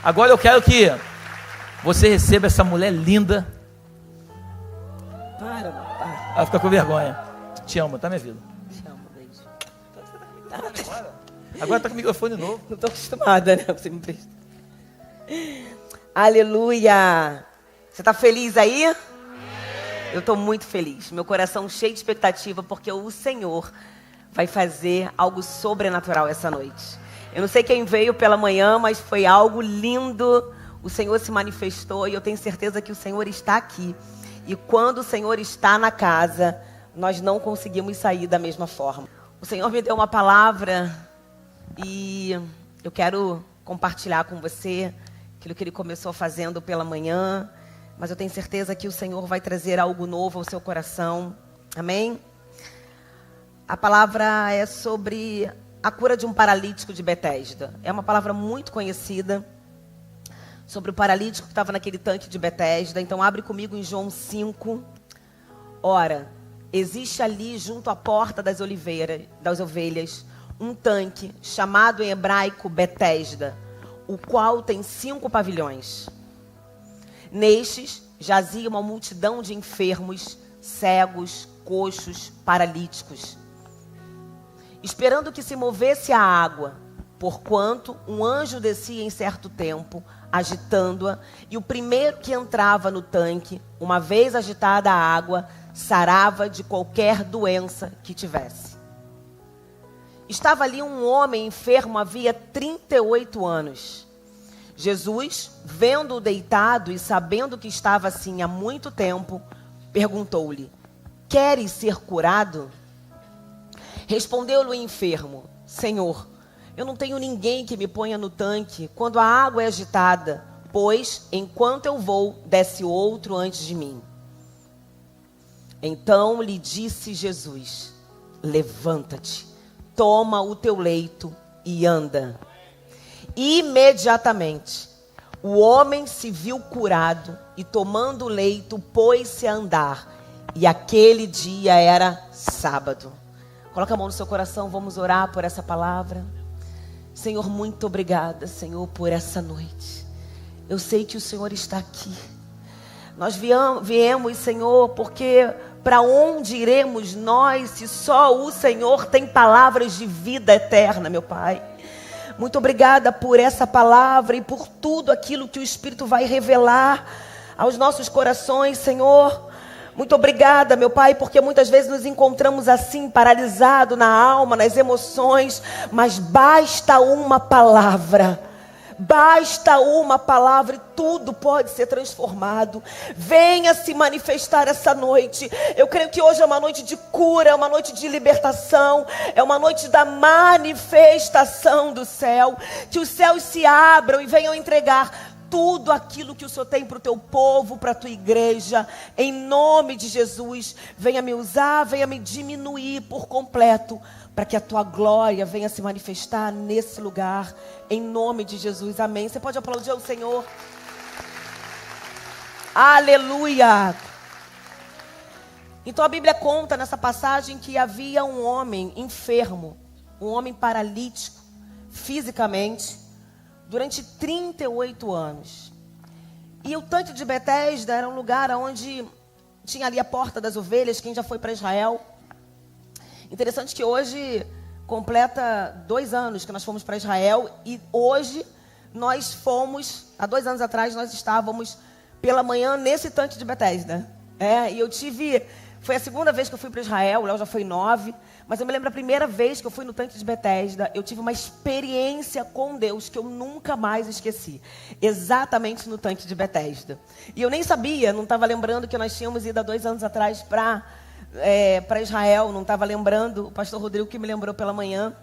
Agora eu quero que você receba essa mulher linda. Para. Ela fica com vergonha. Te amo, tá, minha vida? Te amo, beijo. Agora tá com o microfone novo. Não tô acostumada, né? Você me presta. Aleluia! Você tá feliz aí? Eu tô muito feliz. Meu coração cheio de expectativa, porque o Senhor vai fazer algo sobrenatural essa noite. Eu não sei quem veio pela manhã, mas foi algo lindo. O Senhor se manifestou e eu tenho certeza que o Senhor está aqui. E quando o Senhor está na casa, nós não conseguimos sair da mesma forma. O Senhor me deu uma palavra e eu quero compartilhar com você aquilo que Ele começou fazendo pela manhã. Mas eu tenho certeza que o Senhor vai trazer algo novo ao seu coração. Amém? A palavra é sobre a cura de um paralítico de Betesda. É uma palavra muito conhecida sobre o paralítico que estava naquele tanque de Betesda. Então abre comigo em João 5. Ora, existe ali junto à porta das ovelhas um tanque chamado em hebraico Betesda, o qual tem 5 pavilhões. Nestes jazia uma multidão de enfermos, cegos, coxos, paralíticos, esperando que se movesse a água, porquanto um anjo descia em certo tempo, agitando-a, e o primeiro que entrava no tanque, uma vez agitada a água, sarava de qualquer doença que tivesse. Estava ali um homem enfermo havia 38 anos. Jesus, vendo-o deitado e sabendo que estava assim há muito tempo, perguntou-lhe: queres ser curado? Respondeu-lhe o enfermo: Senhor, eu não tenho ninguém que me ponha no tanque quando a água é agitada, pois, enquanto eu vou, desce outro antes de mim. Então lhe disse Jesus: levanta-te, toma o teu leito e anda. Imediatamente, o homem se viu curado e, tomando o leito, pôs-se a andar. E aquele dia era sábado. Coloca a mão no seu coração, vamos orar por essa palavra. Senhor, muito obrigada, Senhor, por essa noite. Eu sei que o Senhor está aqui. Nós viemos, Senhor, porque para onde iremos nós se só o Senhor tem palavras de vida eterna, meu Pai? Muito obrigada por essa palavra e por tudo aquilo que o Espírito vai revelar aos nossos corações, Senhor. Muito obrigada, meu Pai, porque muitas vezes nos encontramos assim, paralisados na alma, nas emoções, mas basta uma palavra. Basta uma palavra e tudo pode ser transformado. Venha se manifestar essa noite. Eu creio que hoje é uma noite de cura, é uma noite de libertação, é uma noite da manifestação do céu. Que os céus se abram e venham entregar tudo aquilo que o Senhor tem para o teu povo, para a tua igreja. Em nome de Jesus, venha me usar, venha me diminuir por completo, para que a tua glória venha se manifestar nesse lugar, em nome de Jesus, amém. Você pode aplaudir ao Senhor? Aleluia! Então a Bíblia conta nessa passagem que havia um homem enfermo, um homem paralítico, fisicamente, durante 38 anos. E o tanque de Betesda era um lugar onde tinha ali a porta das ovelhas. Quem já foi para Israel? Interessante que hoje completa 2 anos que nós fomos para Israel. E hoje nós fomos, há 2 anos atrás, nós estávamos pela manhã nesse tanque de Betesda. E eu tive, foi a 2ª vez que eu fui para Israel, o Léo já foi 9. Mas eu me lembro a primeira vez que eu fui no tanque de Betesda, eu tive uma experiência com Deus que eu nunca mais esqueci. Exatamente no tanque de Betesda. E eu nem sabia, não estava lembrando que nós tínhamos ido há 2 anos atrás para Israel, não estava lembrando, o pastor Rodrigo que me lembrou pela manhã.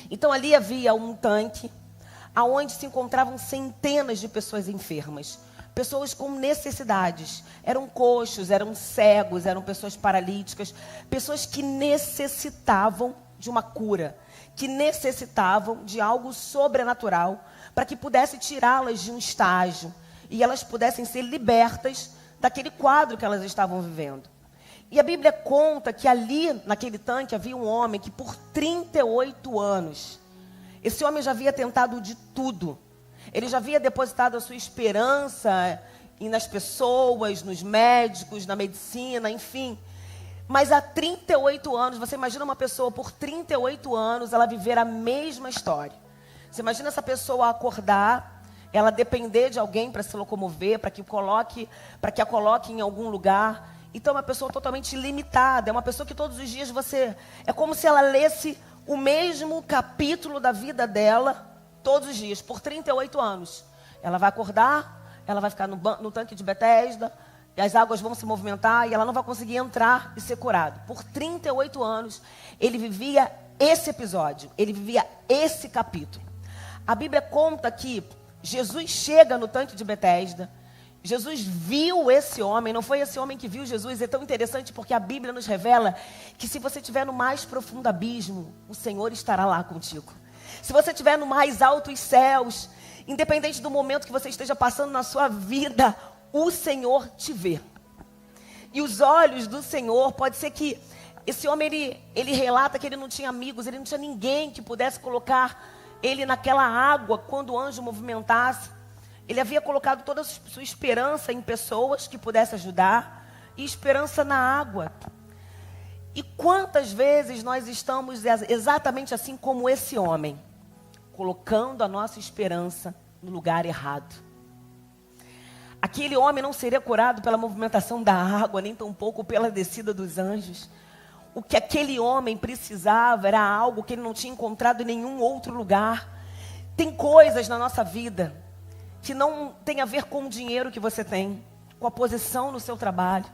Então ali havia um tanque, onde se encontravam centenas de pessoas enfermas. Pessoas com necessidades, eram coxos, eram cegos, eram pessoas paralíticas, pessoas que necessitavam de uma cura, que necessitavam de algo sobrenatural, para que pudesse tirá-las de um estágio e elas pudessem ser libertas daquele quadro que elas estavam vivendo. E a Bíblia conta que ali, naquele tanque, havia um homem que por 38 anos, esse homem já havia tentado de tudo. Ele já havia depositado a sua esperança nas pessoas, nos médicos, na medicina, enfim. Mas há 38 anos, você imagina uma pessoa por 38 anos, ela viver a mesma história. Você imagina essa pessoa acordar, ela depender de alguém para se locomover, para que a coloque em algum lugar. Então é uma pessoa totalmente limitada, é uma pessoa que todos os dias é como se ela lesse o mesmo capítulo da vida dela, todos os dias, por 38 anos. Ela vai acordar, ela vai ficar no tanque de Betesda, e as águas vão se movimentar e ela não vai conseguir entrar e ser curada. Por 38 anos, ele vivia esse episódio, ele vivia esse capítulo. A Bíblia conta que Jesus chega no tanque de Betesda, Jesus viu esse homem, não foi esse homem que viu Jesus. É tão interessante porque a Bíblia nos revela que se você estiver no mais profundo abismo, o Senhor estará lá contigo. Se você estiver no mais altos céus, independente do momento que você esteja passando na sua vida, o Senhor te vê. E os olhos do Senhor, pode ser que esse homem, ele relata que ele não tinha amigos, ele não tinha ninguém que pudesse colocar ele naquela água quando o anjo movimentasse. Ele havia colocado toda a sua esperança em pessoas que pudessem ajudar e esperança na água. E quantas vezes nós estamos exatamente assim como esse homem, colocando a nossa esperança no lugar errado. Aquele homem não seria curado pela movimentação da água, nem tampouco pela descida dos anjos. O que aquele homem precisava era algo que ele não tinha encontrado em nenhum outro lugar. Tem coisas na nossa vida que não tem a ver com o dinheiro que você tem, com a posição no seu trabalho.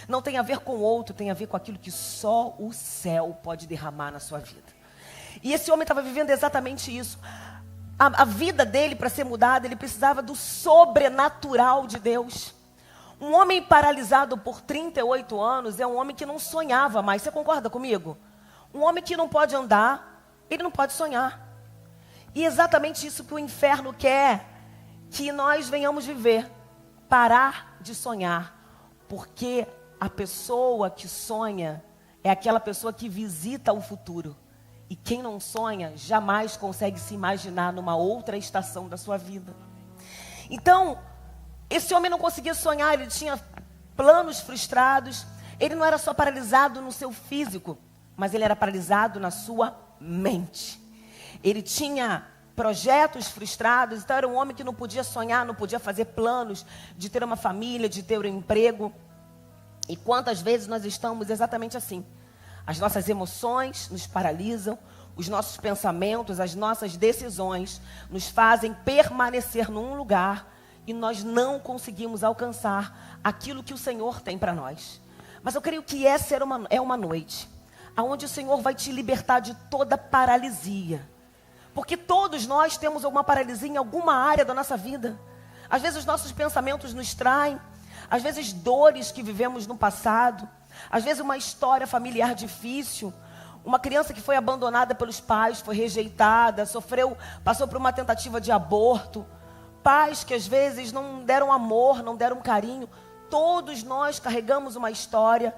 Não tem a ver com o outro, tem a ver com aquilo que só o céu pode derramar na sua vida. E esse homem estava vivendo exatamente isso. A vida dele, para ser mudada, ele precisava do sobrenatural de Deus. Um homem paralisado por 38 anos é um homem que não sonhava mais. Você concorda comigo? Um homem que não pode andar, ele não pode sonhar. E é exatamente isso que o inferno quer que nós venhamos viver. Parar de sonhar. Porque a pessoa que sonha é aquela pessoa que visita o futuro. E quem não sonha jamais consegue se imaginar numa outra estação da sua vida. Então, esse homem não conseguia sonhar, ele tinha planos frustrados. Ele não era só paralisado no seu físico, mas ele era paralisado na sua mente. Ele tinha projetos frustrados, então era um homem que não podia sonhar, não podia fazer planos de ter uma família, de ter um emprego. E quantas vezes nós estamos exatamente assim? As nossas emoções nos paralisam, os nossos pensamentos, as nossas decisões nos fazem permanecer num lugar e nós não conseguimos alcançar aquilo que o Senhor tem para nós. Mas eu creio que essa é uma noite onde o Senhor vai te libertar de toda paralisia. Porque todos nós temos alguma paralisia em alguma área da nossa vida. Às vezes os nossos pensamentos nos traem, às vezes dores que vivemos no passado, às vezes uma história familiar difícil, uma criança que foi abandonada pelos pais, foi rejeitada, passou por uma tentativa de aborto, pais que às vezes não deram amor, não deram carinho. Todos nós carregamos uma história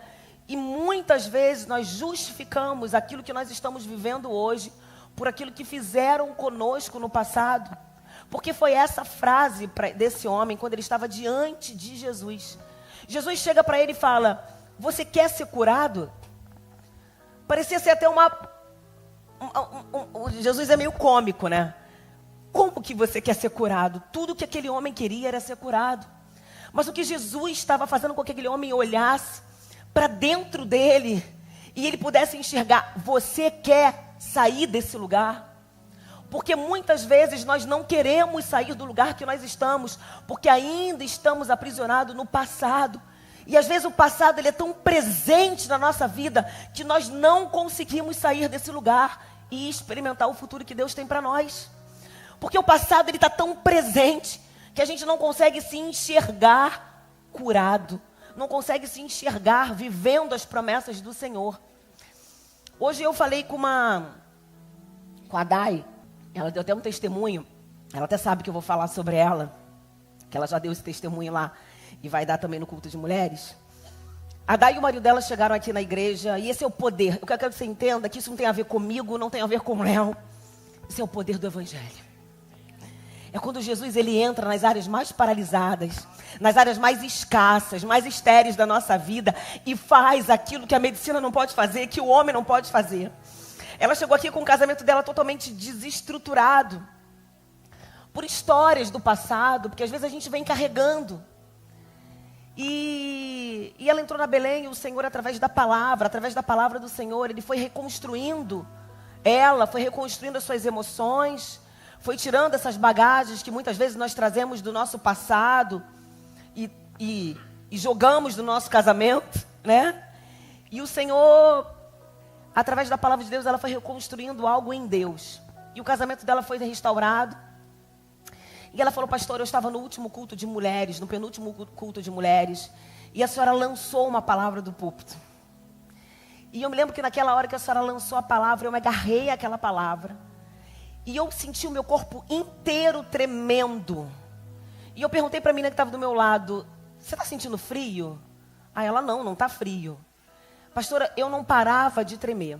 e muitas vezes nós justificamos aquilo que nós estamos vivendo hoje por aquilo que fizeram conosco no passado. Porque foi essa frase desse homem quando ele estava diante de Jesus. Jesus chega para ele e fala: você quer ser curado? Parecia ser até Jesus é meio cômico, né? Como que você quer ser curado? Tudo que aquele homem queria era ser curado. Mas o que Jesus estava fazendo com que aquele homem olhasse para dentro dele e ele pudesse enxergar: você quer sair desse lugar? Porque muitas vezes nós não queremos sair do lugar que nós estamos, porque ainda estamos aprisionados no passado. E às vezes o passado ele é tão presente na nossa vida que nós não conseguimos sair desse lugar e experimentar o futuro que Deus tem para nós. Porque o passado ele está tão presente que a gente não consegue se enxergar curado, não consegue se enxergar vivendo as promessas do Senhor. Hoje eu falei com a Dai, ela deu até um testemunho, ela até sabe que eu vou falar sobre ela, que ela já deu esse testemunho lá e vai dar também no culto de mulheres. A Dai e o marido dela chegaram aqui na igreja e esse é o poder. Eu quero que você entenda que isso não tem a ver comigo, não tem a ver com o Léo. Isso é o poder do Evangelho. É quando Jesus ele entra nas áreas mais paralisadas, nas áreas mais escassas, mais estéreis da nossa vida e faz aquilo que a medicina não pode fazer, que o homem não pode fazer. Ela chegou aqui com o casamento dela totalmente desestruturado, por histórias do passado, porque às vezes a gente vem carregando. E ela entrou na Belém, e o Senhor, através da palavra do Senhor, Ele foi reconstruindo ela, foi reconstruindo as suas emoções, foi tirando essas bagagens que muitas vezes nós trazemos do nosso passado e jogamos do nosso casamento, né? E o Senhor, através da palavra de Deus, ela foi reconstruindo algo em Deus. E o casamento dela foi restaurado. E ela falou: pastor, eu estava no último culto de mulheres, no penúltimo culto de mulheres, e a senhora lançou uma palavra do púlpito. E eu me lembro que naquela hora que a senhora lançou a palavra, eu me agarrei àquela palavra. E eu senti o meu corpo inteiro tremendo. E eu perguntei para a menina que estava do meu lado: você está sentindo frio? Aí ela: não está frio. Pastora, eu não parava de tremer.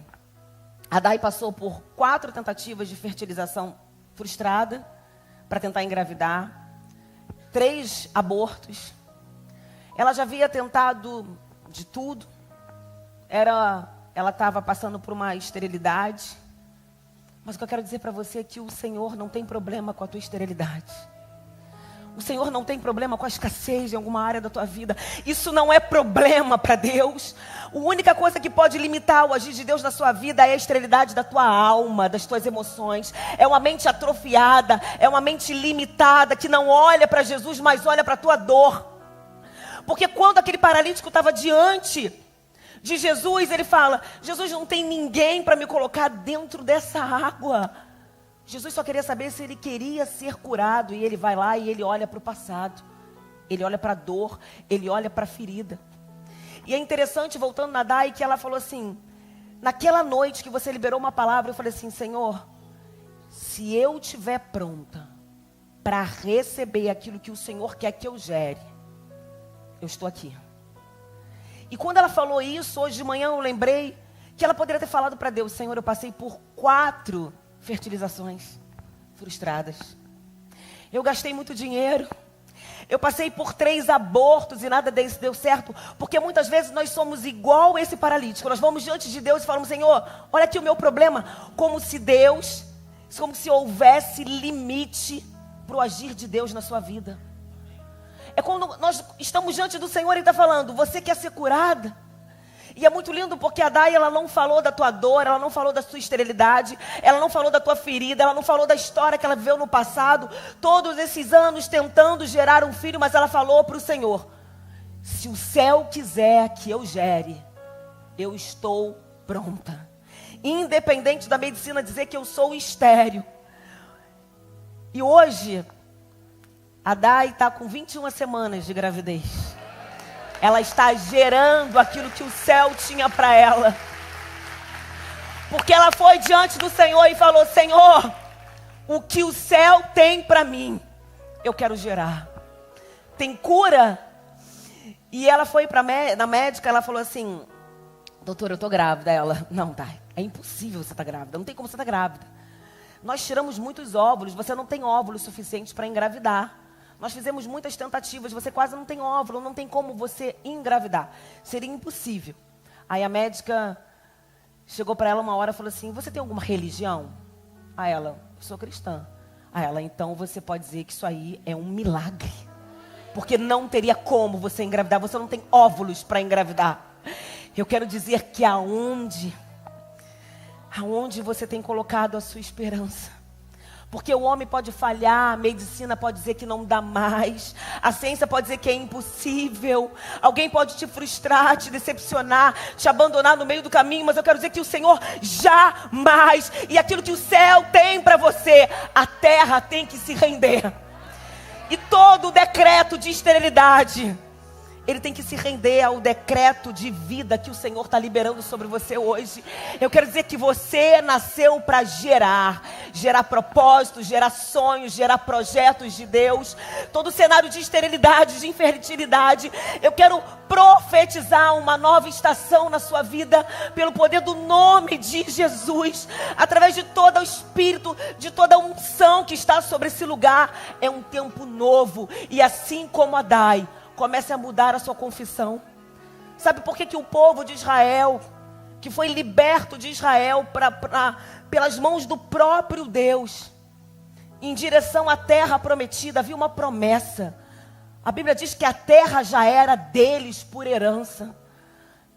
A Dai passou por 4 tentativas de fertilização frustrada para tentar engravidar, 3 abortos. Ela já havia tentado de tudo. Ela estava passando por uma esterilidade. Mas o que eu quero dizer para você é que o Senhor não tem problema com a tua esterilidade. O Senhor não tem problema com a escassez em alguma área da tua vida. Isso não é problema para Deus. A única coisa que pode limitar o agir de Deus na sua vida é a esterilidade da tua alma, das tuas emoções. É uma mente atrofiada, é uma mente limitada, que não olha para Jesus, mas olha para a tua dor. Porque quando aquele paralítico estava diante de Jesus, ele fala: Jesus, não tem ninguém para me colocar dentro dessa água. Jesus só queria saber se ele queria ser curado. E ele vai lá e ele olha para o passado. Ele olha para a dor, ele olha para a ferida. E é interessante, voltando na Dai, que ela falou assim: naquela noite que você liberou uma palavra, eu falei assim: Senhor, se eu estiver pronta para receber aquilo que o Senhor quer que eu gere, eu estou aqui. E quando ela falou isso, hoje de manhã eu lembrei que ela poderia ter falado para Deus: Senhor, eu passei por 4 fertilizações frustradas. Eu gastei muito dinheiro. Eu passei por 3 abortos e nada deles deu certo. Porque muitas vezes nós somos igual esse paralítico. Nós vamos diante de Deus e falamos: Senhor, olha aqui o meu problema. Como se houvesse limite para o agir de Deus na sua vida. É quando nós estamos diante do Senhor e está falando: você quer ser curada? E é muito lindo porque a Dai, ela não falou da tua dor, ela não falou da sua esterilidade, ela não falou da tua ferida, ela não falou da história que ela viveu no passado, todos esses anos tentando gerar um filho, mas ela falou para o Senhor: se o céu quiser que eu gere, eu estou pronta. Independente da medicina dizer que eu sou estéril. E hoje, a Dai está com 21 semanas de gravidez. Ela está gerando aquilo que o céu tinha para ela. Porque ela foi diante do Senhor e falou: Senhor, o que o céu tem para mim, eu quero gerar. Tem cura? E ela foi na médica, ela falou assim: doutora, eu estou grávida. Ela: não, Dai, é impossível você estar grávida, não tem como você estar grávida. Nós tiramos muitos óvulos, você não tem óvulos suficientes para engravidar. Nós fizemos muitas tentativas, você quase não tem óvulo, não tem como você engravidar. Seria impossível. Aí a médica chegou para ela uma hora e falou assim: você tem alguma religião? Aí ela: eu sou cristã. Aí ela: então você pode dizer que isso aí é um milagre. Porque não teria como você engravidar, você não tem óvulos para engravidar. Eu quero dizer que aonde você tem colocado a sua esperança? Porque o homem pode falhar, a medicina pode dizer que não dá mais, a ciência pode dizer que é impossível, alguém pode te frustrar, te decepcionar, te abandonar no meio do caminho, mas eu quero dizer que o Senhor jamais, e aquilo que o céu tem para você, a terra tem que se render. E todo o decreto de esterilidade, ele tem que se render ao decreto de vida que o Senhor está liberando sobre você hoje. Eu quero dizer que você nasceu para gerar propósitos, gerar sonhos, gerar projetos de Deus. Todo cenário de esterilidade, de infertilidade, eu quero profetizar uma nova estação na sua vida, pelo poder do nome de Jesus, através de todo o Espírito, de toda a unção que está sobre esse lugar. É um tempo novo, e assim como Adai, comece a mudar a sua confissão. Sabe por que o povo de Israel, que foi liberto de Israel pelas mãos do próprio Deus, em direção à terra prometida, havia uma promessa. A Bíblia diz que a terra já era deles por herança.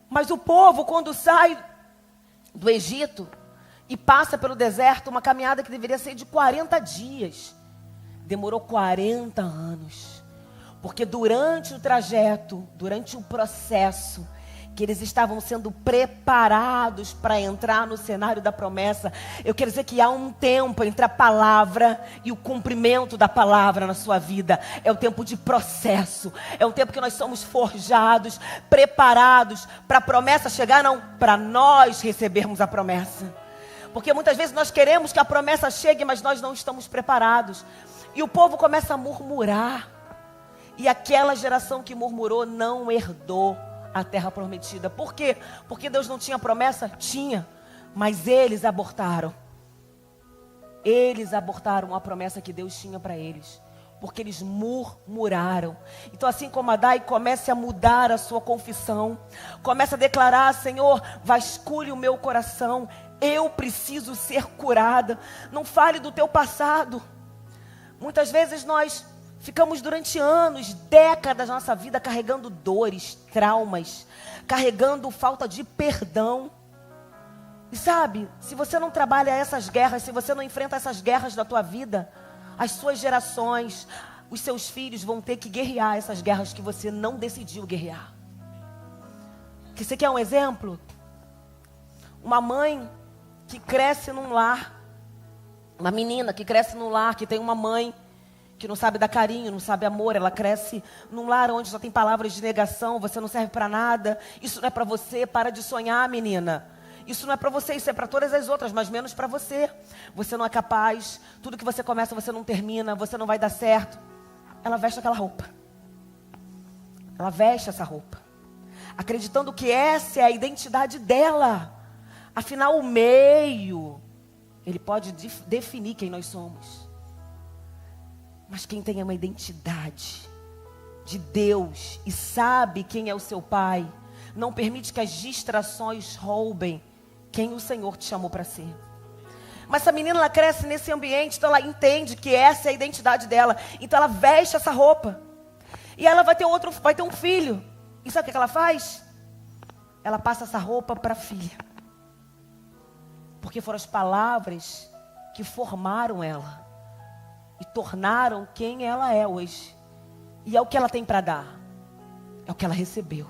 Mas o povo, quando sai do Egito e passa pelo deserto, uma caminhada que deveria ser de 40 dias, demorou 40 anos. Porque durante o trajeto, durante o processo, que eles estavam sendo preparados para entrar no cenário da promessa, eu quero dizer que há um tempo entre a palavra e o cumprimento da palavra na sua vida. É o tempo de processo, é um tempo que nós somos forjados, preparados para a promessa chegar, não, para nós recebermos a promessa. Porque muitas vezes nós queremos que a promessa chegue, mas nós não estamos preparados. E o povo começa a murmurar. E aquela geração que murmurou não herdou a terra prometida. Por quê? Porque Deus não tinha promessa? Tinha. Mas eles abortaram. Eles abortaram a promessa que Deus tinha para eles. Porque eles murmuraram. Então, assim como Adai, comece a mudar a sua confissão. Comece a declarar: Senhor, vasculhe o meu coração. Eu preciso ser curada. Não fale do teu passado. Muitas vezes nós ficamos durante anos, décadas da nossa vida carregando dores, traumas, carregando falta de perdão. E sabe, se você não trabalha essas guerras, se você não enfrenta essas guerras da tua vida, as suas gerações, os seus filhos vão ter que guerrear essas guerras que você não decidiu guerrear. Que você quer um exemplo? Uma mãe que cresce num lar, uma menina que cresce num lar, que tem uma mãe que não sabe dar carinho, não sabe amor. Ela cresce num lar onde só tem palavras de negação: você não serve para nada, isso não é para você, para de sonhar, menina. Isso não é para você, isso é para todas as outras, mas menos para você. Você não é capaz, tudo que você começa você não termina, você não vai dar certo. Ela veste aquela roupa. Ela veste essa roupa, acreditando que essa é a identidade dela. Afinal, o meio, ele pode definir quem nós somos. Mas quem tem uma identidade de Deus e sabe quem é o seu Pai, não permite que as distrações roubem quem o Senhor te chamou para ser. Mas essa menina, ela cresce nesse ambiente, então ela entende que essa é a identidade dela. Então ela veste essa roupa. E ela vai ter um filho. E sabe o que ela faz? Ela passa essa roupa para a filha. Porque foram as palavras que formaram ela e tornaram quem ela é hoje. E é o que ela tem para dar. É o que ela recebeu.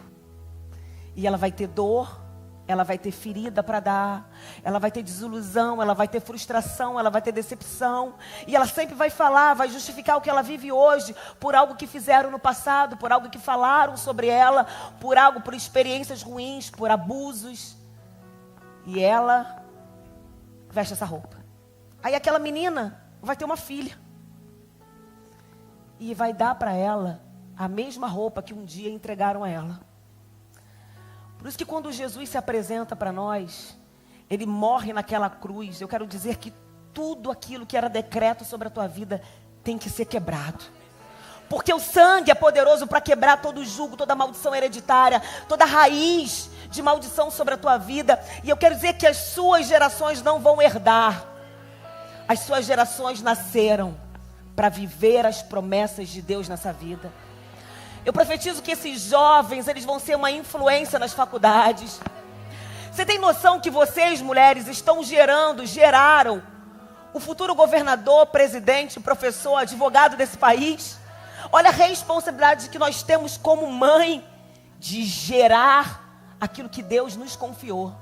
E ela vai ter dor, ela vai ter ferida para dar, ela vai ter desilusão, ela vai ter frustração, ela vai ter decepção. E ela sempre vai falar, vai justificar o que ela vive hoje por algo que fizeram no passado, por algo que falaram sobre ela, por experiências ruins, por abusos. E ela veste essa roupa. Aí aquela menina vai ter uma filha. E vai dar para ela a mesma roupa que um dia entregaram a ela. Por isso que quando Jesus se apresenta para nós, Ele morre naquela cruz. Eu quero dizer que tudo aquilo que era decreto sobre a tua vida tem que ser quebrado. Porque o sangue é poderoso para quebrar todo jugo, toda maldição hereditária, toda raiz de maldição sobre a tua vida. E eu quero dizer que as suas gerações não vão herdar. As suas gerações nasceram para viver as promessas de Deus nessa vida. Eu profetizo que esses jovens, eles vão ser uma influência nas faculdades. Você tem noção que vocês, mulheres, geraram o futuro governador, presidente, professor, advogado desse país? Olha a responsabilidade que nós temos como mãe de gerar aquilo que Deus nos confiou.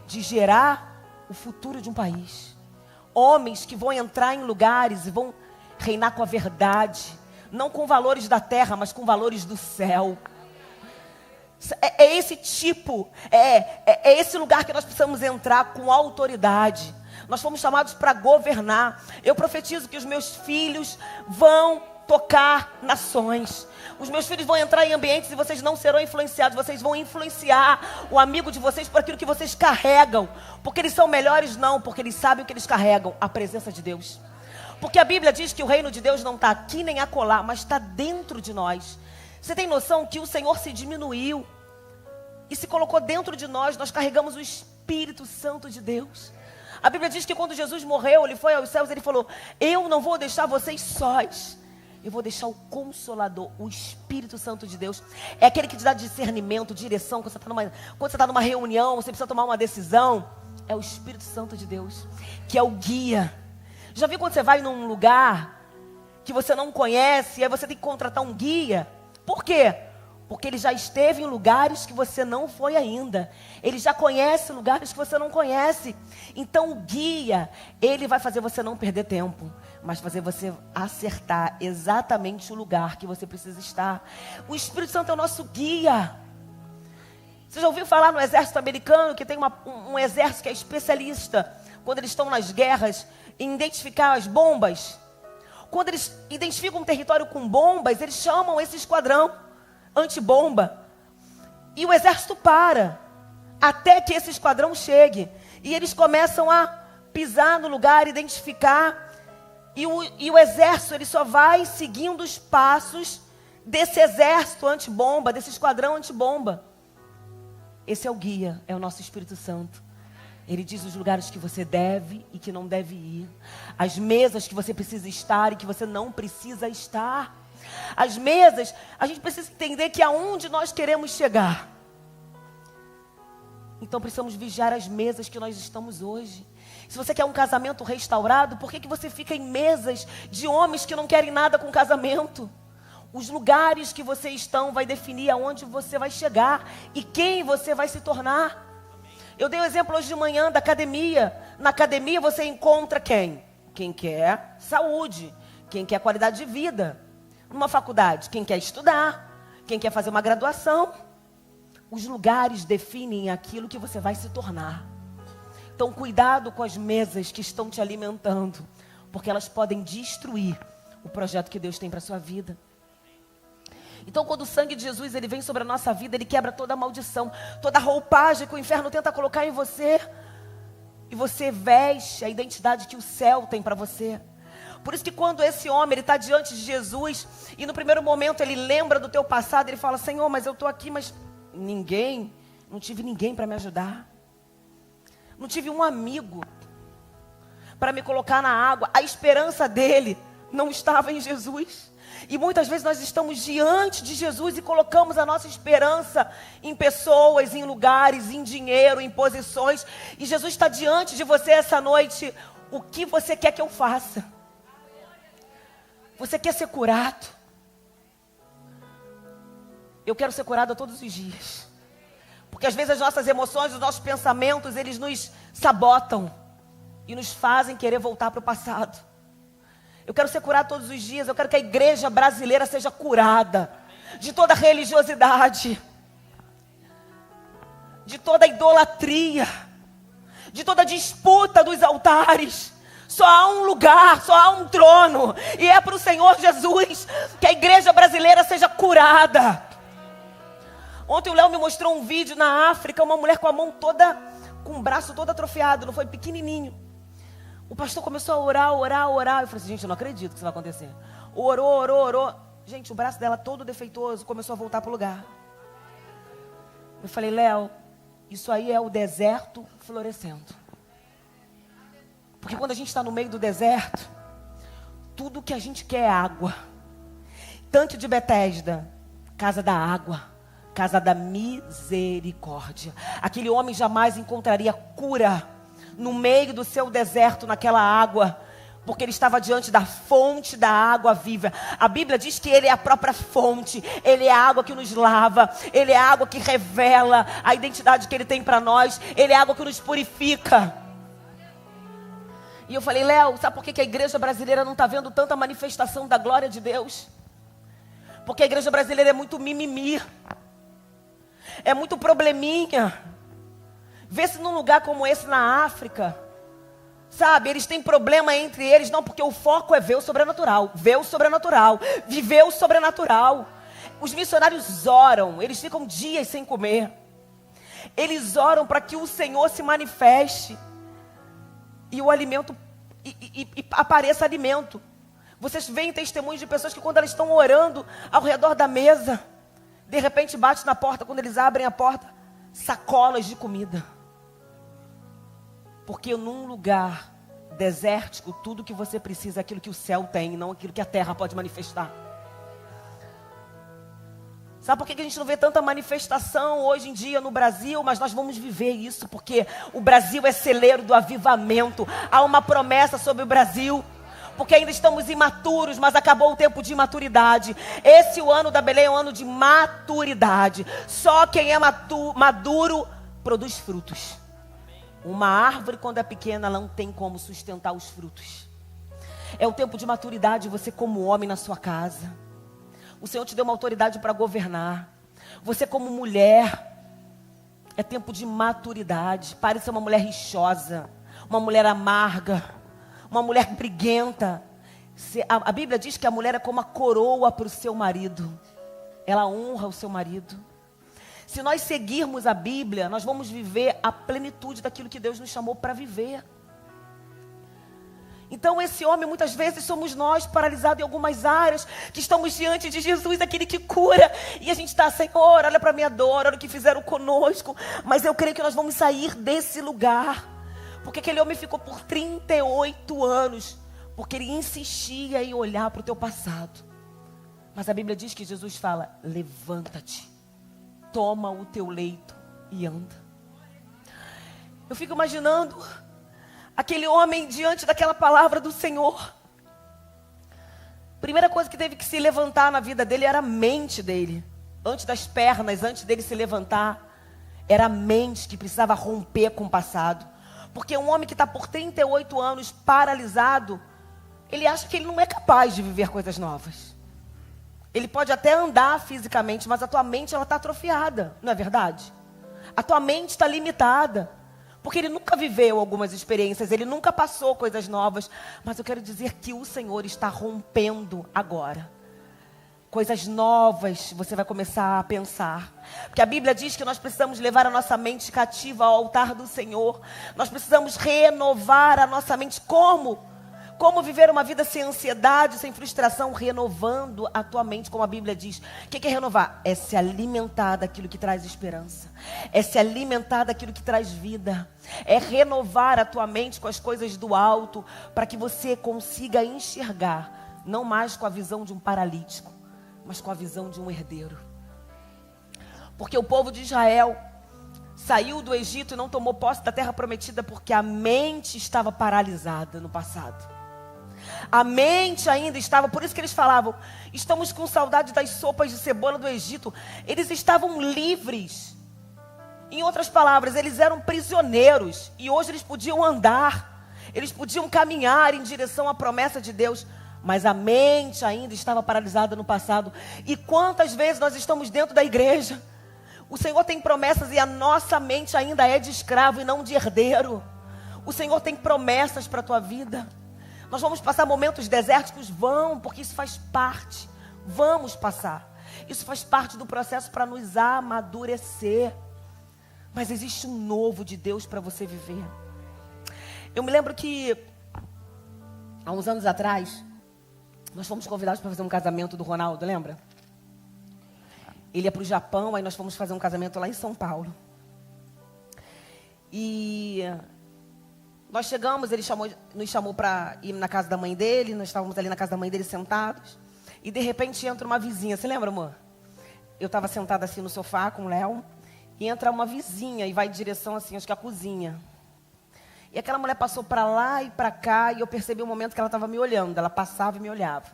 De gerar o futuro de um país. Homens que vão entrar em lugares e vão reinar com a verdade, não com valores da terra, mas com valores do céu. É esse tipo, é esse lugar que nós precisamos entrar com autoridade. Nós fomos chamados para governar. Eu profetizo que os meus filhos vão tocar nações. Os meus filhos vão entrar em ambientes e vocês não serão influenciados. Vocês vão influenciar o amigo de vocês por aquilo que vocês carregam. Porque eles são melhores? Não, porque eles sabem o que eles carregam, a presença de Deus. Porque a Bíblia diz que o reino de Deus não está aqui nem acolá, mas está dentro de nós. Você tem noção que o Senhor se diminuiu e se colocou dentro de nós? Nós carregamos o Espírito Santo de Deus. A Bíblia diz que quando Jesus morreu, ele foi aos céus, ele falou: eu não vou deixar vocês sós. Eu vou deixar o Consolador, o Espírito Santo de Deus. É aquele que te dá discernimento, direção. Quando você está numa reunião, você precisa tomar uma decisão. É o Espírito Santo de Deus, que é o guia. Já viu quando você vai num lugar que você não conhece, e aí você tem que contratar um guia? Por quê? Porque ele já esteve em lugares que você não foi ainda. Ele já conhece lugares que você não conhece. Então o guia, ele vai fazer você não perder tempo, mas fazer você acertar exatamente o lugar que você precisa estar. O Espírito Santo é o nosso guia. Você já ouviu falar no exército americano, que tem um exército que é especialista, quando eles estão nas guerras, em identificar as bombas? Quando eles identificam um território com bombas, eles chamam esse esquadrão antibomba. E o exército para, até que esse esquadrão chegue. E eles começam a pisar no lugar, identificar. E o exército, ele só vai seguindo os passos desse exército antibomba, desse esquadrão antibomba. Esse é o guia, é o nosso Espírito Santo. Ele diz os lugares que você deve e que não deve ir. As mesas que você precisa estar e que você não precisa estar. As mesas, a gente precisa entender que aonde nós queremos chegar. Então precisamos vigiar as mesas que nós estamos hoje. Se você quer um casamento restaurado, por que você fica em mesas de homens que não querem nada com casamento? Os lugares que você está vai definir aonde você vai chegar e quem você vai se tornar. Eu dei o exemplo hoje de manhã da academia. Na academia você encontra quem? Quem quer saúde, quem quer qualidade de vida. Numa faculdade, quem quer estudar, quem quer fazer uma graduação. Os lugares definem aquilo que você vai se tornar. Então cuidado com as mesas que estão te alimentando, porque elas podem destruir o projeto que Deus tem para a sua vida. Então quando o sangue de Jesus ele vem sobre a nossa vida, ele quebra toda a maldição, toda a roupagem que o inferno tenta colocar em você. E você veste a identidade que o céu tem para você. Por isso que quando esse homem ele está diante de Jesus, e no primeiro momento ele lembra do teu passado, ele fala: Senhor, mas eu estou aqui, mas não tive ninguém para me ajudar. Não tive um amigo para me colocar na água. A esperança dele não estava em Jesus. E muitas vezes nós estamos diante de Jesus e colocamos a nossa esperança em pessoas, em lugares, em dinheiro, em posições. E Jesus está diante de você essa noite. O que você quer que eu faça? Você quer ser curado? Eu quero ser curado todos os dias. Porque às vezes as nossas emoções, os nossos pensamentos, eles nos sabotam e nos fazem querer voltar para o passado. Eu quero ser curado todos os dias. Eu quero que a igreja brasileira seja curada de toda religiosidade, de toda idolatria, de toda disputa dos altares. Só há um lugar, só há um trono, e é para o Senhor Jesus. Que a igreja brasileira seja curada. Ontem o Léo me mostrou um vídeo na África, uma mulher com a mão toda, com o braço todo atrofiado, não foi, pequenininho. O pastor começou a orar. Eu falei assim: gente, eu não acredito que isso vai acontecer. Orou. Gente, o braço dela todo defeituoso começou a voltar para o lugar. Eu falei: Léo, isso aí é o deserto florescendo. Porque quando a gente está no meio do deserto, tudo que a gente quer é água. Tanque de Betesda, casa da água, casa da misericórdia. Aquele homem jamais encontraria cura no meio do seu deserto, naquela água, porque ele estava diante da fonte da água viva. A Bíblia diz que ele é a própria fonte, ele é a água que nos lava, ele é a água que revela a identidade que ele tem para nós, ele é a água que nos purifica. E eu falei: Léo, sabe por que a igreja brasileira não está vendo tanta manifestação da glória de Deus? Porque a igreja brasileira é muito mimimi. É muito probleminha. Vê-se num lugar como esse na África. Sabe, eles têm problema entre eles, não, porque o foco é ver o sobrenatural, ver o sobrenatural, viver o sobrenatural. Os missionários oram, eles ficam dias sem comer. Eles oram para que o Senhor se manifeste e o alimento, e apareça alimento. Vocês veem testemunhos de pessoas que quando elas estão orando ao redor da mesa, de repente bate na porta, quando eles abrem a porta, sacolas de comida. Porque num lugar desértico, tudo que você precisa é aquilo que o céu tem, não aquilo que a terra pode manifestar. Sabe por que a gente não vê tanta manifestação hoje em dia no Brasil? Mas nós vamos viver isso, porque o Brasil é celeiro do avivamento. Há uma promessa sobre o Brasil, porque ainda estamos imaturos, mas acabou o tempo de maturidade. Esse o ano da Belém é um ano de maturidade. Só quem é maduro produz frutos. Uma árvore, quando é pequena, ela não tem como sustentar os frutos. É o tempo de maturidade, você como homem na sua casa. O Senhor te deu uma autoridade para governar. Você como mulher, é tempo de maturidade. Pare de ser uma mulher rixosa, uma mulher amarga, uma mulher briguenta. A Bíblia diz que a mulher é como a coroa para o seu marido. Ela honra o seu marido. Se nós seguirmos a Bíblia, nós vamos viver a plenitude daquilo que Deus nos chamou para viver. Então esse homem, muitas vezes somos nós, paralisados em algumas áreas, que estamos diante de Jesus, aquele que cura, e a gente está, Senhor, olha para a minha dor, olha o que fizeram conosco, mas eu creio que nós vamos sair desse lugar, porque aquele homem ficou por 38 anos, porque ele insistia em olhar para o teu passado. Mas a Bíblia diz que Jesus fala, levanta-te, toma o teu leito e anda. Eu fico imaginando aquele homem diante daquela palavra do Senhor. Primeira coisa que teve que se levantar na vida dele era a mente dele. Antes das pernas, antes dele se levantar, era a mente que precisava romper com o passado. Porque um homem que está por 38 anos paralisado, ele acha que ele não é capaz de viver coisas novas. Ele pode até andar fisicamente, mas a tua mente está atrofiada, não é verdade? A tua mente está limitada. Porque ele nunca viveu algumas experiências, ele nunca passou coisas novas. Mas eu quero dizer que o Senhor está rompendo agora. Coisas novas você vai começar a pensar. Porque a Bíblia diz que nós precisamos levar a nossa mente cativa ao altar do Senhor. Nós precisamos renovar a nossa mente. Como? Como viver uma vida sem ansiedade, sem frustração, renovando a tua mente, como a Bíblia diz. O que é renovar? É se alimentar daquilo que traz esperança. É se alimentar daquilo que traz vida. É renovar a tua mente com as coisas do alto, para que você consiga enxergar, não mais com a visão de um paralítico, mas com a visão de um herdeiro. Porque o povo de Israel saiu do Egito e não tomou posse da terra prometida, porque a mente estava paralisada no passado. A mente ainda estava, por isso que eles falavam, estamos com saudade das sopas de cebola do Egito. Eles estavam livres. Em outras palavras, eles eram prisioneiros. E hoje eles podiam andar. Eles podiam caminhar em direção à promessa de Deus. Mas a mente ainda estava paralisada no passado. E quantas vezes nós estamos dentro da igreja? O Senhor tem promessas e a nossa mente ainda é de escravo e não de herdeiro. O Senhor tem promessas para a tua vida. Nós vamos passar momentos desérticos? Vamos, porque isso faz parte. Vamos passar. Isso faz parte do processo para nos amadurecer. Mas existe um novo de Deus para você viver. Eu me lembro que, há uns anos atrás, nós fomos convidados para fazer um casamento do Ronaldo, lembra? Ele ia para o Japão, aí nós fomos fazer um casamento lá em São Paulo. E nós chegamos, ele nos chamou para ir na casa da mãe dele, nós estávamos ali na casa da mãe dele sentados, e de repente entra uma vizinha, você lembra, amor? Eu estava sentada assim no sofá com o Léo, e entra uma vizinha e vai em direção assim, acho que a cozinha. E aquela mulher passou para lá e para cá, e eu percebi um momento que ela estava me olhando, ela passava e me olhava.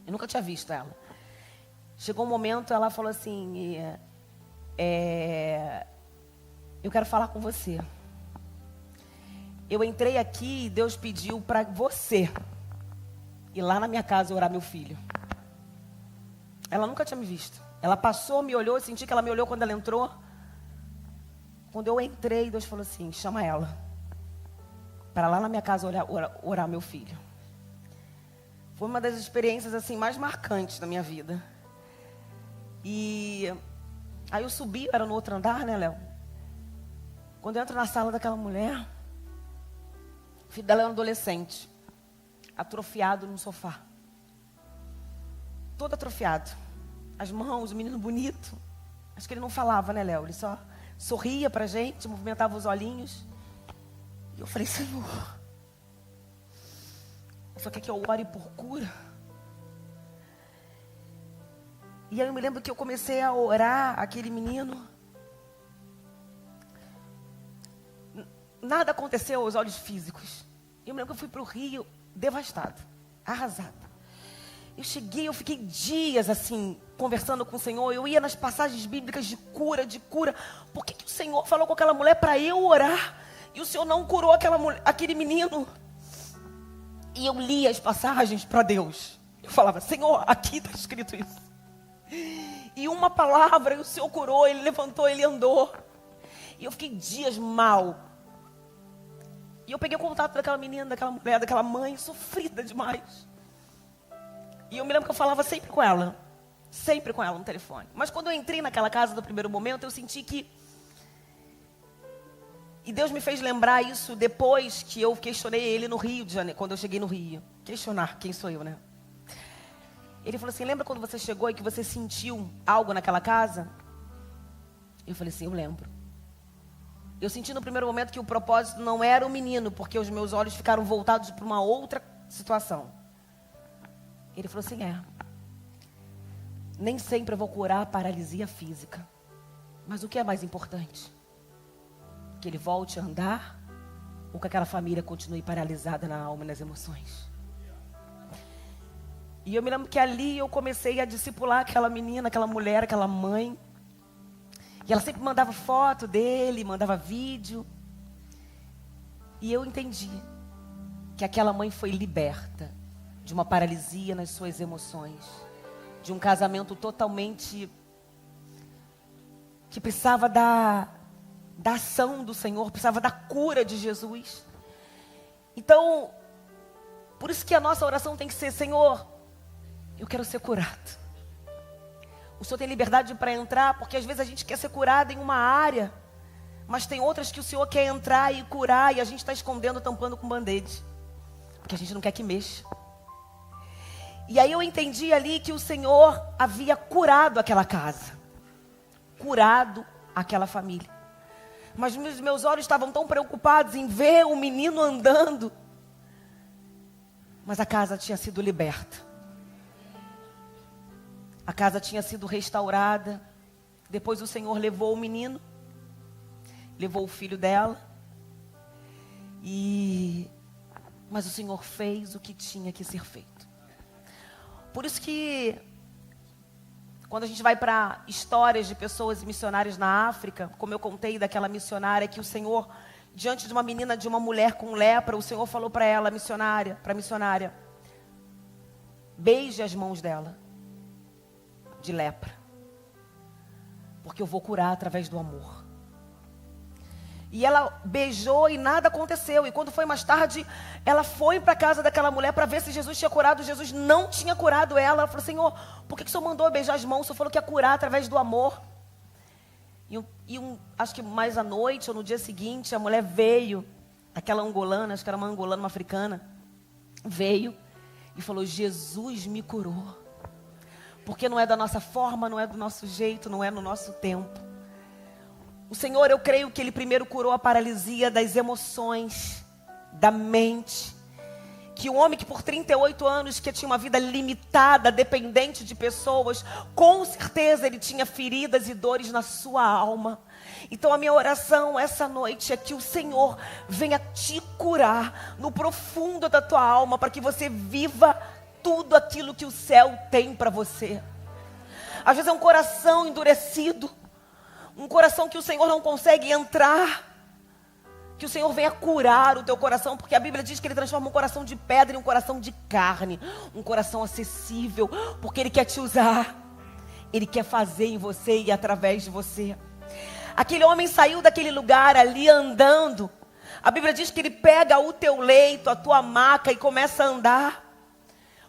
Eu nunca tinha visto ela. Chegou um momento, ela falou assim, eu quero falar com você. Eu entrei aqui e Deus pediu para você ir lá na minha casa orar meu filho. Ela nunca tinha me visto. Ela passou, me olhou, eu senti que ela me olhou quando ela entrou. Quando eu entrei, Deus falou assim, chama ela para lá na minha casa orar meu filho. Foi uma das experiências assim mais marcantes da minha vida. E aí eu subi, era no outro andar, né, Léo? Quando eu entro na sala daquela mulher, o filho dela era um adolescente, atrofiado no sofá. Todo atrofiado. As mãos, o menino bonito. Acho que ele não falava, né, Léo? Ele só sorria pra gente, movimentava os olhinhos. E eu falei, Senhor, o Senhor quer que eu ore por cura? E aí eu me lembro que eu comecei a orar aquele menino. Nada aconteceu aos olhos físicos. Eu me lembro que eu fui para o Rio devastado, arrasada. Eu cheguei, eu fiquei dias assim, conversando com o Senhor. Eu ia nas passagens bíblicas de cura, de cura. Por que o Senhor falou com aquela mulher para eu orar? E o Senhor não curou aquele menino? E eu lia as passagens para Deus. Eu falava, Senhor, aqui está escrito isso. E uma palavra, e o Senhor curou, ele levantou, ele andou. E eu fiquei dias mal. E eu peguei o contato daquela menina, daquela mulher, daquela mãe, sofrida demais. E eu me lembro que eu falava sempre com ela no telefone. Mas quando eu entrei naquela casa do primeiro momento, eu senti que... E Deus me fez lembrar isso depois que eu questionei ele no Rio de Janeiro, quando eu cheguei no Rio. Questionar quem sou eu, né? Ele falou assim, lembra quando você chegou e que você sentiu algo naquela casa? Eu falei assim, eu lembro. Eu senti no primeiro momento que o propósito não era o menino, porque os meus olhos ficaram voltados para uma outra situação. Ele falou assim, nem sempre eu vou curar a paralisia física. Mas o que é mais importante? Que ele volte a andar ou que aquela família continue paralisada na alma e nas emoções? E eu me lembro que ali eu comecei a discipular aquela menina, aquela mulher, aquela mãe. E ela sempre mandava foto dele, mandava vídeo. E eu entendi que aquela mãe foi liberta de uma paralisia nas suas emoções. De um casamento totalmente... que precisava da ação do Senhor, precisava da cura de Jesus. Então, por isso que a nossa oração tem que ser, Senhor, eu quero ser curado. O Senhor tem liberdade para entrar, porque às vezes a gente quer ser curado em uma área, mas tem outras que o Senhor quer entrar e curar, e a gente está escondendo, tampando com band-aid, porque a gente não quer que mexa. E aí eu entendi ali que o Senhor havia curado aquela casa, curado aquela família. Mas meus olhos estavam tão preocupados em ver o menino andando, mas a casa tinha sido liberta. A casa tinha sido restaurada. Depois o Senhor levou o menino, levou o filho dela. Mas o Senhor fez o que tinha que ser feito. Por isso que, quando a gente vai para histórias de pessoas missionárias na África, como eu contei daquela missionária que o Senhor, diante de uma menina, de uma mulher com lepra, o Senhor falou para ela, para a missionária, beije as mãos dela de lepra, porque eu vou curar através do amor. E ela beijou e nada aconteceu. E quando foi mais tarde, ela foi para a casa daquela mulher para ver se Jesus tinha curado. Jesus não tinha curado ela. Ela falou, Senhor, por que o Senhor mandou beijar as mãos? O Senhor falou que ia curar através do amor. Acho que mais à noite ou no dia seguinte, a mulher veio, aquela angolana, acho que era uma angolana, uma africana, veio e falou, Jesus me curou. Porque não é da nossa forma, não é do nosso jeito, não é no nosso tempo. O Senhor, eu creio que Ele primeiro curou a paralisia das emoções, da mente. Que o homem que por 38 anos, que tinha uma vida limitada, dependente de pessoas, com certeza ele tinha feridas e dores na sua alma. Então a minha oração essa noite é que o Senhor venha te curar no profundo da tua alma, para que você viva tudo aquilo que o céu tem para você. Às vezes é um coração endurecido, um coração que o Senhor não consegue entrar. Que o Senhor venha curar o teu coração, porque a Bíblia diz que Ele transforma um coração de pedra em um coração de carne, um coração acessível, porque Ele quer te usar. Ele quer fazer em você e através de você. Aquele homem saiu daquele lugar ali andando. A Bíblia diz que ele pega o teu leito, a tua maca e começa a andar.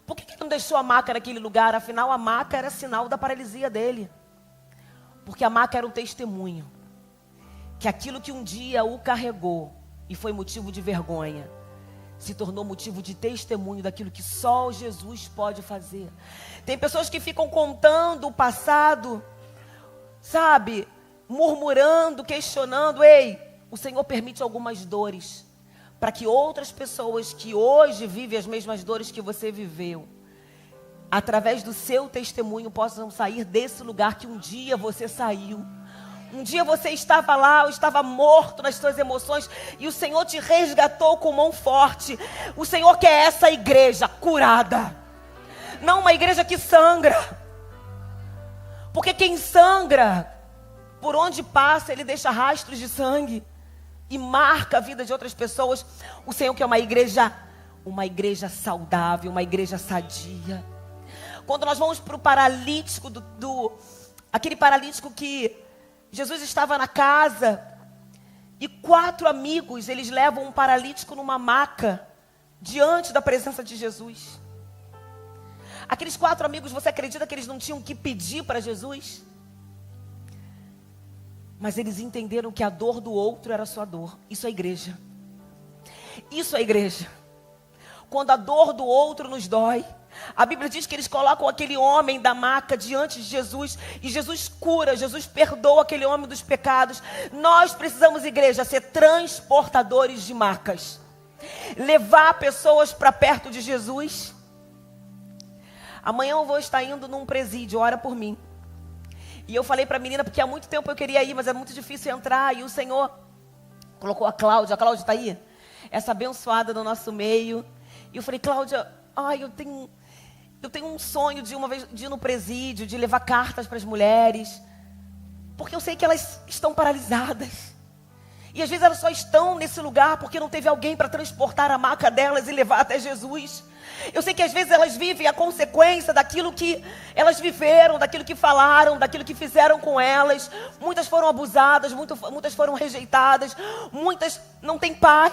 Por que ele não deixou a maca naquele lugar? Afinal, a maca era sinal da paralisia dele. Porque a maca era um testemunho. Que aquilo que um dia o carregou e foi motivo de vergonha, se tornou motivo de testemunho daquilo que só Jesus pode fazer. Tem pessoas que ficam contando o passado, sabe, murmurando, questionando. Ei, o Senhor permite algumas dores, para que outras pessoas que hoje vivem as mesmas dores que você viveu, através do seu testemunho, possam sair desse lugar que um dia você saiu. Um dia você estava lá, ou estava morto nas suas emoções, e o Senhor te resgatou com mão forte. O Senhor quer essa igreja curada, não uma igreja que sangra. Porque quem sangra, por onde passa, ele deixa rastros de sangue e marca a vida de outras pessoas. O Senhor quer uma igreja saudável, uma igreja sadia. Quando nós vamos para o paralítico, aquele paralítico que Jesus estava na casa, e 4 amigos, eles levam um paralítico numa maca, diante da presença de Jesus. Aqueles 4 amigos, você acredita que eles não tinham que pedir para Jesus? Mas eles entenderam que a dor do outro era a sua dor. Isso é igreja. Isso é igreja. Quando a dor do outro nos dói, a Bíblia diz que eles colocam aquele homem da maca diante de Jesus, e Jesus cura, Jesus perdoa aquele homem dos pecados. Nós precisamos, igreja, ser transportadores de macas, levar pessoas para perto de Jesus. Amanhã eu vou estar indo num presídio, ora por mim. E eu falei para a menina, porque há muito tempo eu queria ir, mas é muito difícil entrar, e o Senhor colocou a Cláudia está aí? Essa abençoada do nosso meio. E eu falei, Cláudia, eu tenho um sonho de ir no presídio, de levar cartas para as mulheres, porque eu sei que elas estão paralisadas. E às vezes elas só estão nesse lugar porque não teve alguém para transportar a maca delas e levar até Jesus. Eu sei que às vezes elas vivem a consequência daquilo que elas viveram, daquilo que falaram, daquilo que fizeram com elas. Muitas foram abusadas, muitas foram rejeitadas, muitas não têm pai,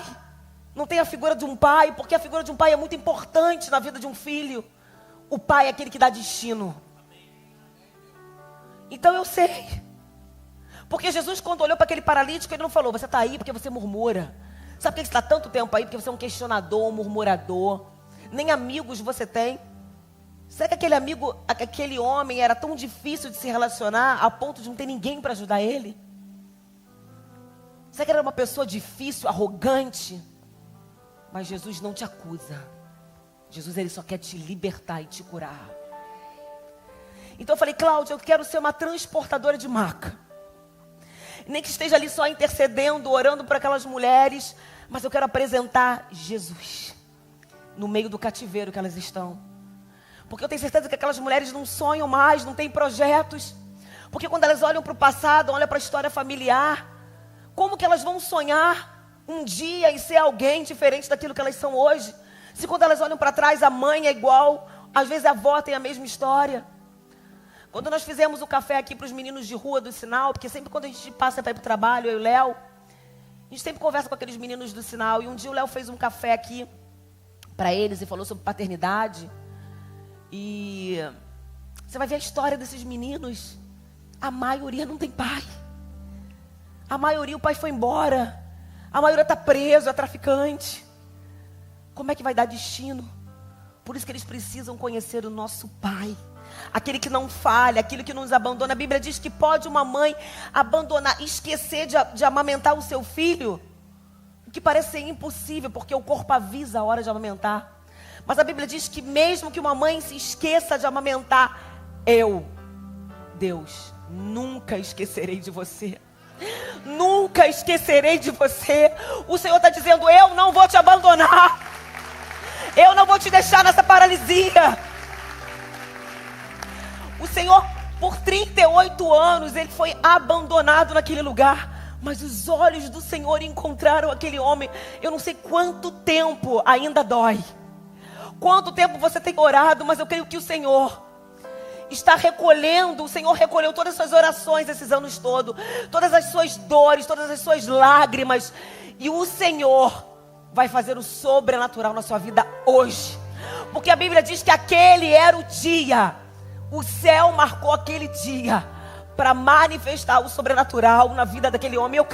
não tem a figura de um pai, porque a figura de um pai é muito importante na vida de um filho. O pai é aquele que dá destino. Então eu sei. Porque Jesus, quando olhou para aquele paralítico, ele não falou, você está aí porque você murmura. Sabe por que você está tanto tempo aí? Porque você é um questionador, um murmurador. Nem amigos você tem. Será que aquele homem era tão difícil de se relacionar a ponto de não ter ninguém para ajudar ele? Será que ele era uma pessoa difícil, arrogante? Mas Jesus não te acusa. Jesus, ele só quer te libertar e te curar. Então eu falei, Cláudia, eu quero ser uma transportadora de maca. Nem que esteja ali só intercedendo, orando para aquelas mulheres, mas eu quero apresentar Jesus no meio do cativeiro que elas estão. Porque eu tenho certeza que aquelas mulheres não sonham mais, não têm projetos. Porque quando elas olham para o passado, olham para a história familiar, como que elas vão sonhar um dia em ser alguém diferente daquilo que elas são hoje? Se quando elas olham para trás, a mãe é igual, às vezes a avó tem a mesma história. Quando nós fizemos o café aqui para os meninos de rua do Sinal, porque sempre quando a gente passa para ir para o trabalho, eu e o Léo, a gente sempre conversa com aqueles meninos do Sinal, e um dia o Léo fez um café aqui para eles e falou sobre paternidade. E você vai ver a história desses meninos. A maioria não tem pai. A maioria, o pai foi embora. A maioria está preso, é traficante. Como é que vai dar destino? Por isso que eles precisam conhecer o nosso pai. Aquele que não falha, aquele que não nos abandona. A Bíblia diz que pode uma mãe abandonar, esquecer de amamentar o seu filho. O que parece ser impossível, porque o corpo avisa a hora de amamentar. Mas a Bíblia diz que mesmo que uma mãe se esqueça de amamentar, eu, Deus, nunca esquecerei de você. Nunca esquecerei de você. O Senhor está dizendo, eu não vou te abandonar. Eu não vou te deixar nessa paralisia. O Senhor, por 38 anos, ele foi abandonado naquele lugar. Mas os olhos do Senhor encontraram aquele homem. Eu não sei quanto tempo ainda dói. Quanto tempo você tem orado, mas eu creio que o Senhor, está recolhendo, o Senhor recolheu todas as suas orações esses anos todos, todas as suas dores, todas as suas lágrimas, e o Senhor vai fazer o sobrenatural na sua vida hoje, porque a Bíblia diz que aquele era o dia, o céu marcou aquele dia, para manifestar o sobrenatural na vida daquele homem. Eu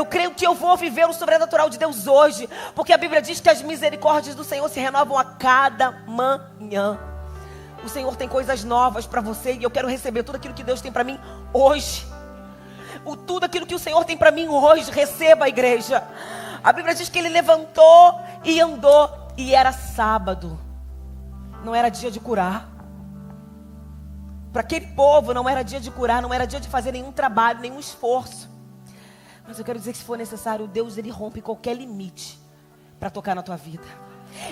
creio que eu vou viver o sobrenatural de Deus hoje, porque a Bíblia diz que as misericórdias do Senhor se renovam a cada manhã. O Senhor tem coisas novas para você, e eu quero receber tudo aquilo que Deus tem para mim hoje. Tudo aquilo que o Senhor tem para mim hoje, receba, a igreja. A Bíblia diz que ele levantou e andou, e era sábado, não era dia de curar. Para aquele povo não era dia de curar, não era dia de fazer nenhum trabalho, nenhum esforço. Mas eu quero dizer que, se for necessário, Deus, ele rompe qualquer limite para tocar na tua vida.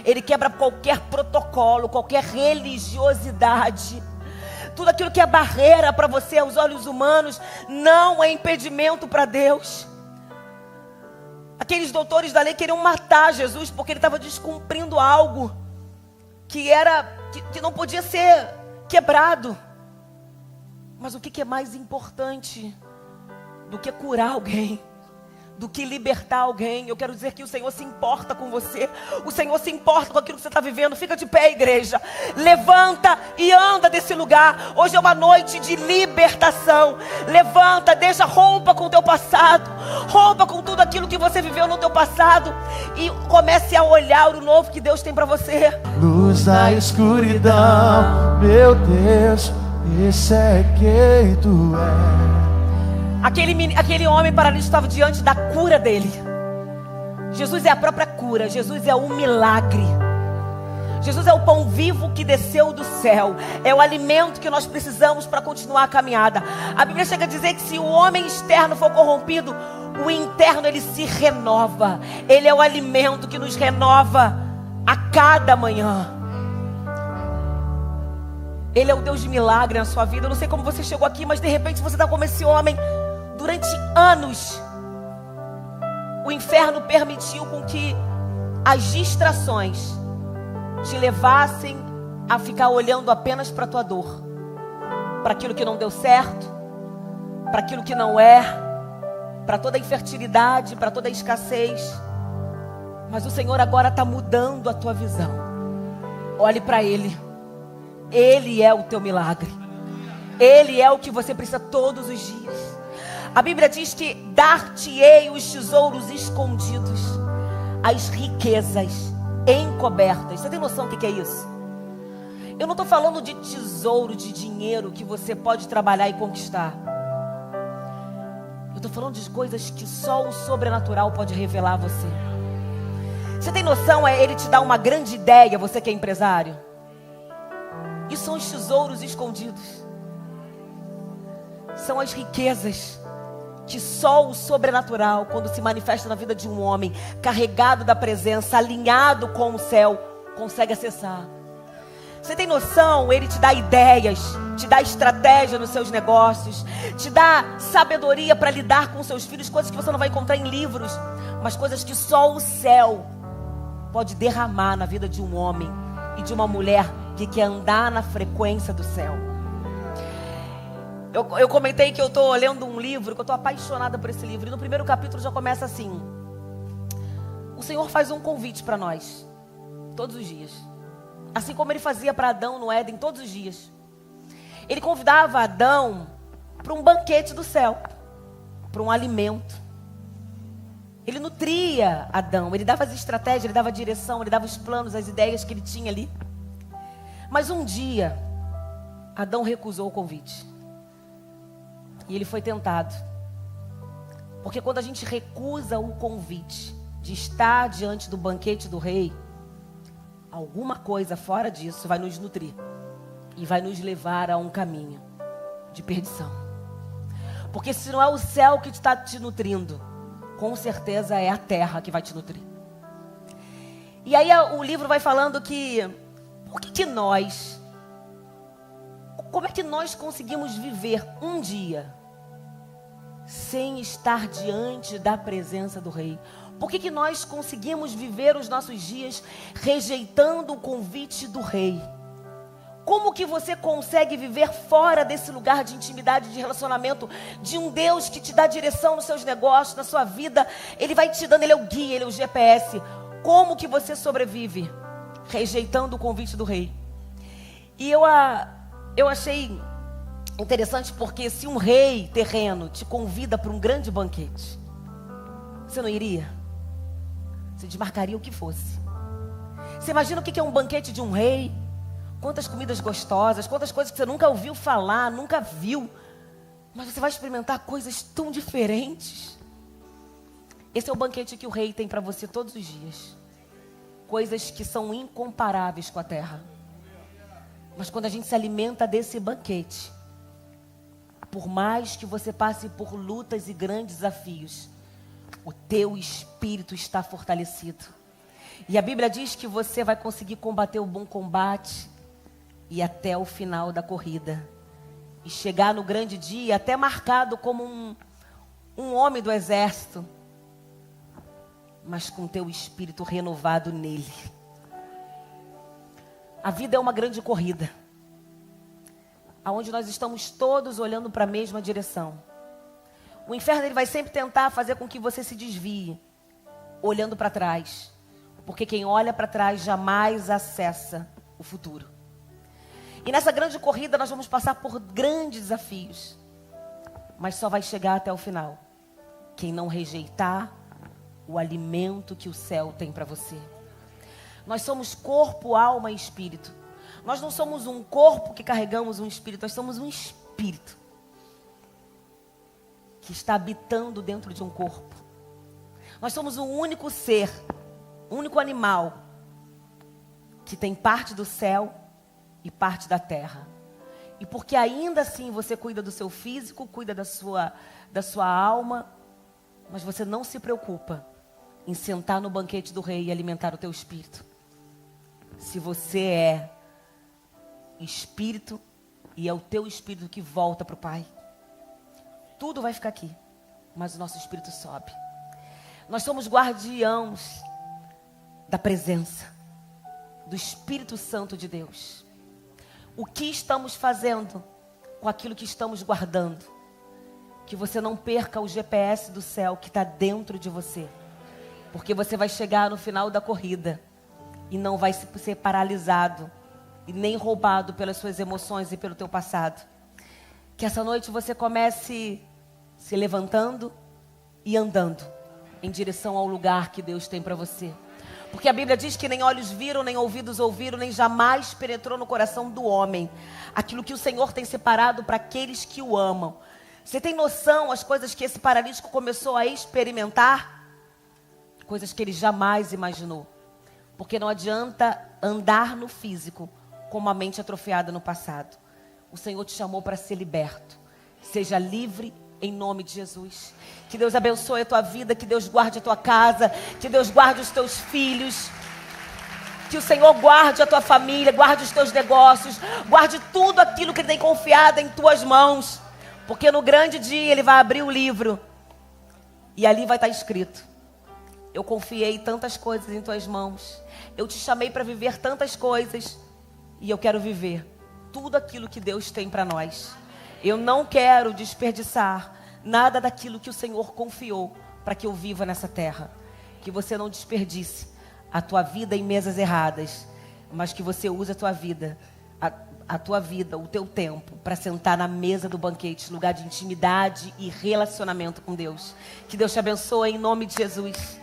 Ele quebra qualquer protocolo, qualquer religiosidade. Tudo aquilo que é barreira para você aos olhos humanos não é impedimento para Deus. Aqueles doutores da lei queriam matar Jesus porque ele estava descumprindo algo que não podia ser quebrado. Mas o que é mais importante do que curar alguém, do que libertar alguém? Eu quero dizer que o Senhor se importa com você. O Senhor se importa com aquilo que você está vivendo. Fica de pé, igreja. Levanta e anda desse lugar. Hoje é uma noite de libertação. Levanta, rompa com o teu passado. Rompa com tudo aquilo que você viveu no teu passado. E comece a olhar o novo que Deus tem para você. Luz da escuridão, meu Deus, esse é quem tu és. Aquele homem paralítico estava diante da cura dele. Jesus é a própria cura. Jesus é o milagre. Jesus é o pão vivo que desceu do céu. É o alimento que nós precisamos para continuar a caminhada. A Bíblia chega a dizer que se o homem externo for corrompido, o interno ele se renova. Ele é o alimento que nos renova a cada manhã. Ele é o Deus de milagre na sua vida. Eu não sei como você chegou aqui, mas de repente você está como esse homem. Durante anos, o inferno permitiu com que as distrações te levassem a ficar olhando apenas para a tua dor, para aquilo que não deu certo, para aquilo que não é, para toda a infertilidade, para toda a escassez. Mas o Senhor agora está mudando a tua visão. Olhe para Ele. Ele é o teu milagre. Ele é o que você precisa todos os dias. A Bíblia diz que dar-te-ei os tesouros escondidos, as riquezas encobertas. Você tem noção do que é isso? Eu não estou falando de tesouro, de dinheiro que você pode trabalhar e conquistar. Eu estou falando de coisas que só o sobrenatural pode revelar a você. Você tem noção? Ele te dá uma grande ideia, você que é empresário. E são os tesouros escondidos. São as riquezas que só o sobrenatural, quando se manifesta na vida de um homem, carregado da presença, alinhado com o céu, consegue acessar. Você tem noção? Ele te dá ideias, te dá estratégia nos seus negócios, te dá sabedoria para lidar com seus filhos, coisas que você não vai encontrar em livros, mas coisas que só o céu pode derramar na vida de um homem e de uma mulher que quer andar na frequência do céu. Eu comentei que eu estou lendo um livro, que eu estou apaixonada por esse livro. E no primeiro capítulo já começa assim: o Senhor faz um convite para nós, todos os dias. Assim como Ele fazia para Adão no Éden, todos os dias. Ele convidava Adão para um banquete do céu, para um alimento. Ele nutria Adão, Ele dava as estratégias, Ele dava a direção, Ele dava os planos, as ideias que Ele tinha ali. Mas um dia, Adão recusou o convite. E ele foi tentado. Porque quando a gente recusa o convite de estar diante do banquete do rei, alguma coisa fora disso vai nos nutrir e vai nos levar a um caminho de perdição. Porque se não é o céu que está te nutrindo, com certeza é a terra que vai te nutrir. E aí o livro vai falando que como é que nós conseguimos viver um dia sem estar diante da presença do Rei? Por que nós conseguimos viver os nossos dias rejeitando o convite do Rei? Como que você consegue viver fora desse lugar de intimidade, de relacionamento, de um Deus que te dá direção nos seus negócios, na sua vida? Ele vai te dando, Ele é o guia, Ele é o GPS. Como que você sobrevive? Rejeitando o convite do rei. E eu achei interessante porque se um rei terreno te convida para um grande banquete, você não iria? Você desmarcaria o que fosse. Você imagina o que é um banquete de um rei? Quantas comidas gostosas, quantas coisas que você nunca ouviu falar, nunca viu. Mas você vai experimentar coisas tão diferentes. Esse é o banquete que o rei tem para você todos os dias. Coisas que são incomparáveis com a terra. Mas quando a gente se alimenta desse banquete, por mais que você passe por lutas e grandes desafios, o teu espírito está fortalecido. E a Bíblia diz que você vai conseguir combater o bom combate e até o final da corrida. E chegar no grande dia, até marcado como um homem do exército, mas com teu espírito renovado nele. A vida é uma grande corrida, aonde nós estamos todos olhando para a mesma direção. O inferno ele vai sempre tentar fazer com que você se desvie, olhando para trás. Porque quem olha para trás jamais acessa o futuro. E nessa grande corrida nós vamos passar por grandes desafios. Mas só vai chegar até o final quem não rejeitar o alimento que o céu tem para você. Nós somos corpo, alma e espírito. Nós não somos um corpo que carregamos um espírito. Nós somos um espírito que está habitando dentro de um corpo. Nós somos um único ser, um único animal que tem parte do céu e parte da terra. E porque ainda assim você cuida do seu físico, cuida da sua alma, mas você não se preocupa em sentar no banquete do rei e alimentar o teu espírito. Se você é espírito e é o teu espírito que volta para o Pai, tudo vai ficar aqui, mas o nosso espírito sobe. Nós somos guardiãos da presença do Espírito Santo de Deus. O que estamos fazendo com aquilo que estamos guardando? Que você não perca o GPS do céu que está dentro de você. Porque você vai chegar no final da corrida e não vai ser paralisado e nem roubado pelas suas emoções e pelo teu passado. Que essa noite você comece se levantando e andando em direção ao lugar que Deus tem para você. Porque a Bíblia diz que nem olhos viram, nem ouvidos ouviram, nem jamais penetrou no coração do homem aquilo que o Senhor tem separado para aqueles que o amam. Você tem noção as coisas que esse paralítico começou a experimentar? Coisas que ele jamais imaginou. Porque não adianta andar no físico com uma mente atrofiada no passado. O Senhor te chamou para ser liberto. Seja livre em nome de Jesus. Que Deus abençoe a tua vida, que Deus guarde a tua casa, que Deus guarde os teus filhos, que o Senhor guarde a tua família, guarde os teus negócios, guarde tudo aquilo que Ele tem confiado em tuas mãos, porque no grande dia Ele vai abrir o livro e ali vai estar escrito: eu confiei tantas coisas em tuas mãos, eu te chamei para viver tantas coisas e eu quero viver tudo aquilo que Deus tem para nós. Eu não quero desperdiçar nada daquilo que o Senhor confiou para que eu viva nessa terra. Que você não desperdice a tua vida em mesas erradas, mas que você use a tua vida, o teu tempo, para sentar na mesa do banquete, lugar de intimidade e relacionamento com Deus. Que Deus te abençoe em nome de Jesus.